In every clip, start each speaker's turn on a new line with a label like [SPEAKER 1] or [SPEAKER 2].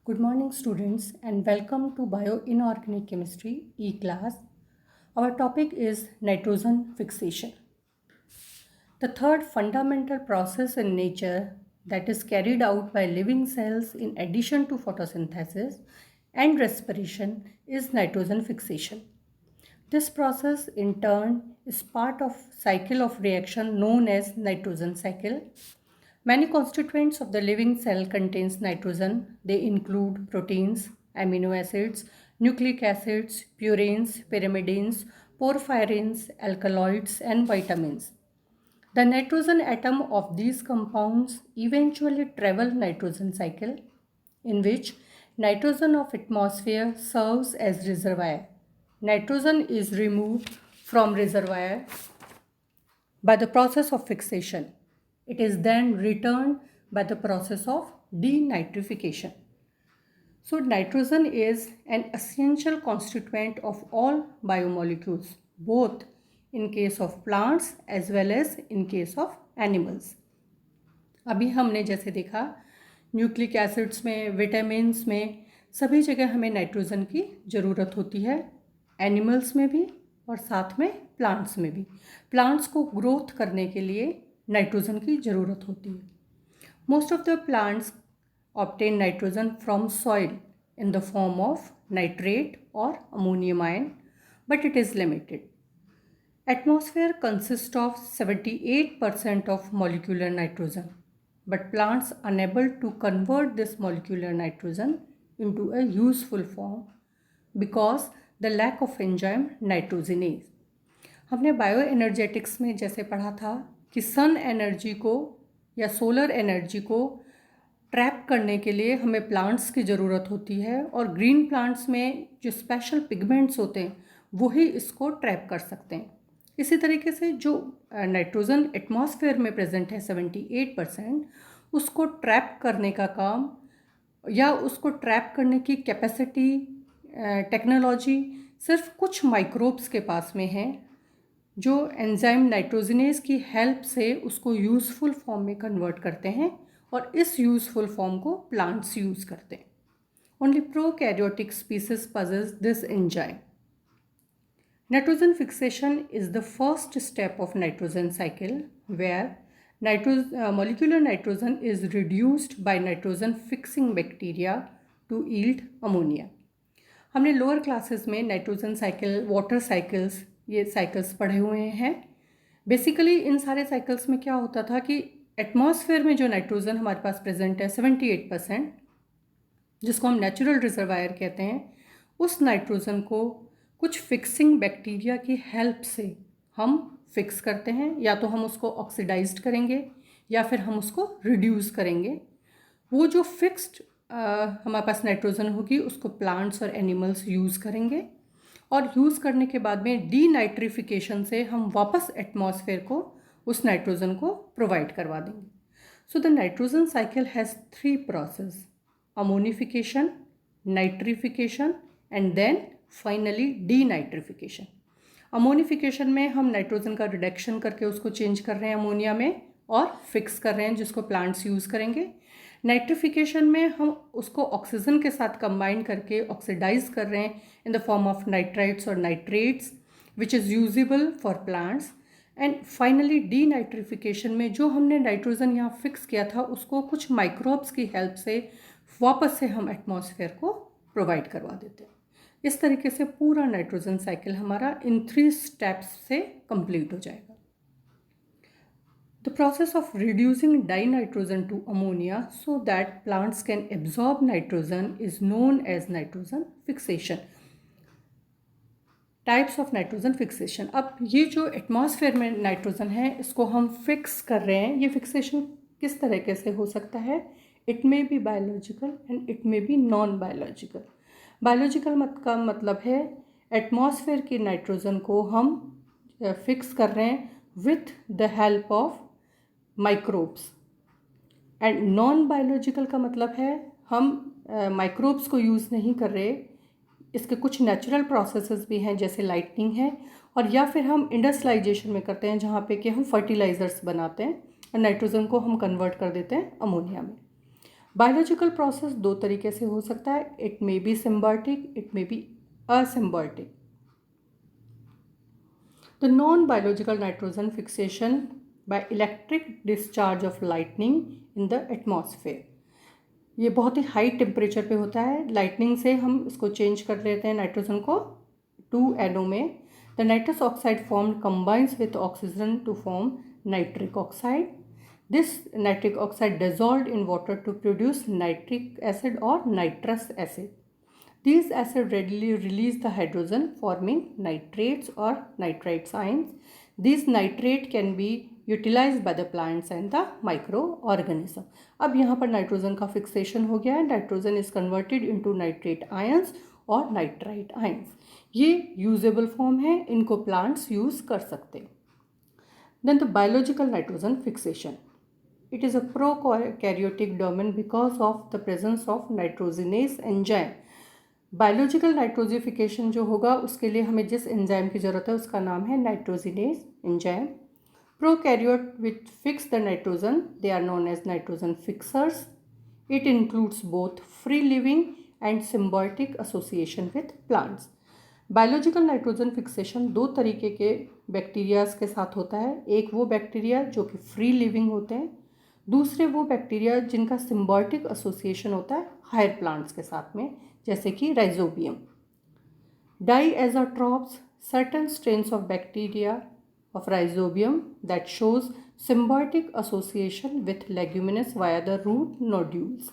[SPEAKER 1] Good morning, students, and welcome to Bioinorganic Chemistry E-class. Our topic is nitrogen fixation. The third fundamental process in nature that is carried out by living cells in addition to photosynthesis and respiration is nitrogen fixation. This process in turn is part of cycle of reaction known as nitrogen cycle. Many constituents of the living cell contains nitrogen. They include proteins, amino acids, nucleic acids, purines, pyrimidines, porphyrins, alkaloids, and vitamins. The nitrogen atom of these compounds eventually travel nitrogen cycle in which nitrogen of atmosphere serves as reservoir. Nitrogen is removed from reservoir by the process of fixation. It is then returned by the process of denitrification. So nitrogen is an essential constituent of all biomolecules, both in case of plants as well as in case of animals. अभी हमने जैसे देखा nucleic acids में, vitamins में, सभी जगह हमें nitrogen की ज़रूरत होती है, एनिमल्स में भी और साथ में प्लांट्स में भी. प्लांट्स को ग्रोथ करने के लिए नाइट्रोजन की ज़रूरत होती है. Most of the plants obtain nitrogen from soil in the form of nitrate or ammonium ion, but it is limited. Atmosphere consists of 78% of molecular nitrogen, but plants are unable to convert this molecular nitrogen into a useful form because the lack of enzyme nitrogenase. हमने bio energetics में जैसे पढ़ा था कि sun energy को या solar energy को trap करने के लिए हमें प्लांट्स की ज़रूरत होती है और ग्रीन प्लांट्स में जो स्पेशल पिगमेंट्स होते हैं वही इसको ट्रैप कर सकते हैं. इसी तरीके से जो नाइट्रोजन एटमॉस्फेयर में प्रेजेंट है 78%, उसको ट्रैप करने का काम या उसको ट्रैप करने की कैपेसिटी टेक्नोलॉजी सिर्फ कुछ माइक्रोब्स के पास में है जो एंजाइम नाइट्रोजनेज की हेल्प से उसको यूज़फुल फॉर्म में कन्वर्ट करते हैं और इस यूज़फुल फॉर्म को प्लांट्स यूज़ करते हैं. Only prokaryotic species possess this enzyme. Nitrogen fixation is the first step of nitrogen cycle where molecular nitrogen is reduced by nitrogen fixing bacteria to yield ammonia. हमने lower classes में nitrogen cycle, water cycles, ये cycles पढ़े हुए हैं. Basically इन सारे cycles में क्या होता था कि एटमॉस्फेयर में जो नाइट्रोजन हमारे पास प्रेजेंट है 78%, जिसको हम नेचुरल रिजर्वायर कहते हैं, उस नाइट्रोजन को कुछ फिक्सिंग बैक्टीरिया की हेल्प से हम फिक्स करते हैं. या तो हम उसको ऑक्सीडाइज्ड करेंगे या फिर हम उसको रिड्यूस करेंगे. वो जो फिक्स्ड हमारे पास नाइट्रोजन होगी उसको प्लांट्स और एनिमल्स यूज़ करेंगे और यूज़ करने के बाद में डीनाइट्रिफिकेशन से हम वापस एटमॉस्फेयर को उस नाइट्रोजन को प्रोवाइड करवा देंगे. So the nitrogen cycle has 3 process: ammonification, nitrification and then finally denitrification. Ammonification में हम नाइट्रोजन का रिडक्शन करके उसको चेंज कर रहे हैं अमोनिया में और फिक्स कर रहे हैं जिसको प्लांट्स यूज़ करेंगे. नाइट्रिफिकेशन में हम उसको ऑक्सीजन के साथ कंबाइन करके ऑक्सीडाइज कर रहे हैं in the form of nitrites और nitrates which is usable for plants. And finally denitrification में जो हमने नाइट्रोजन यहाँ फिक्स किया था उसको कुछ माइक्रोब्स की हेल्प से वापस से हम एटमॉस्फेयर को प्रोवाइड करवा देते हैं. इस तरीके से पूरा नाइट्रोजन साइकिल हमारा इन 3 स्टेप्स से कंप्लीट हो जाएगा. The process of reducing dinitrogen to ammonia so that plants can absorb nitrogen is known as nitrogen fixation. Types of nitrogen fixation. अब ये जो एटमॉस्फेयर में नाइट्रोजन है इसको हम फिक्स कर रहे हैं. ये फिक्सेशन किस तरीके से हो सकता है? It may B biological and it may B non biological. Biological का मतलब है एटमॉस्फेयर की नाइट्रोजन को हम फिक्स कर रहे हैं with the help of microbes. And non biological का मतलब है हम माइक्रोब्स को यूज़ नहीं कर रहे. इसके कुछ नेचुरल प्रोसेसेस भी हैं जैसे लाइटनिंग है, और या फिर हम इंडस्ट्रियलाइजेशन में करते हैं जहाँ पे कि हम फर्टिलाइज़र्स बनाते हैं और नाइट्रोजन को हम कन्वर्ट कर देते हैं अमोनिया में. बायोलॉजिकल प्रोसेस दो तरीके से हो सकता है, it may be symbiotic, it may be asymbiotic. The non-biological nitrogen fixation by electric discharge of lightning in the atmosphere. ये बहुत ही हाई टेम्परेचर पे होता है. लाइटनिंग से हम इसको चेंज कर लेते हैं नाइट्रोजन को 2NO में. The nitrous oxide form combines with oxygen to form nitric oxide. This nitric oxide dissolved in water to produce nitric acid or nitrous acid. These acids readily release the hydrogen forming nitrates or nitrite ions. These nitrate can be utilized by the plants and the microorganism. अब यहाँ पर nitrogen का fixation हो गया है. Nitrogen is converted into nitrate ions और nitrite ions. ये usable form है, इनको प्लांट्स यूज कर सकते. Then the biological nitrogen fixation. It is a prokaryotic domain because of the presence of nitrogenase enzyme. Biological nitrogenification जो होगा उसके लिए हमें जिस एंजाइम की ज़रूरत है उसका नाम है nitrogenase enzyme. Prokaryote which fix the nitrogen, they are known as nitrogen fixers. It includes both free living and symbiotic association with plants. Biological nitrogen fixation दो तरीके के बैक्टीरियाज के साथ होता है. एक वो बैक्टीरिया जो कि फ्री लिविंग होते हैं, दूसरे वो बैक्टीरिया जिनका सिम्बायोटिक एसोसिएशन होता है हायर प्लांट्स के साथ में, जैसे कि rhizobium. Diazotrophs, certain strains of bacteria of rhizobium that shows symbiotic association with leguminous via the root nodules.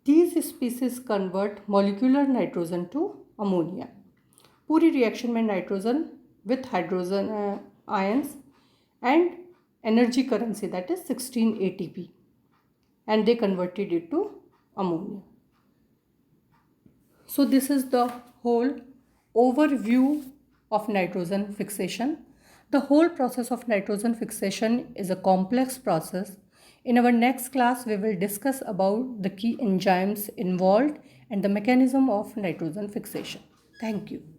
[SPEAKER 1] These species convert molecular nitrogen to ammonia. पूरी रिएक्शन में nitrogen with hydrogen ions and energy currency, that is 16 ATP, and they converted it to ammonia. So this is the whole overview of nitrogen fixation. The whole process of nitrogen fixation is a complex process. In our next class, we will discuss about the key enzymes involved and the mechanism of nitrogen fixation. Thank you.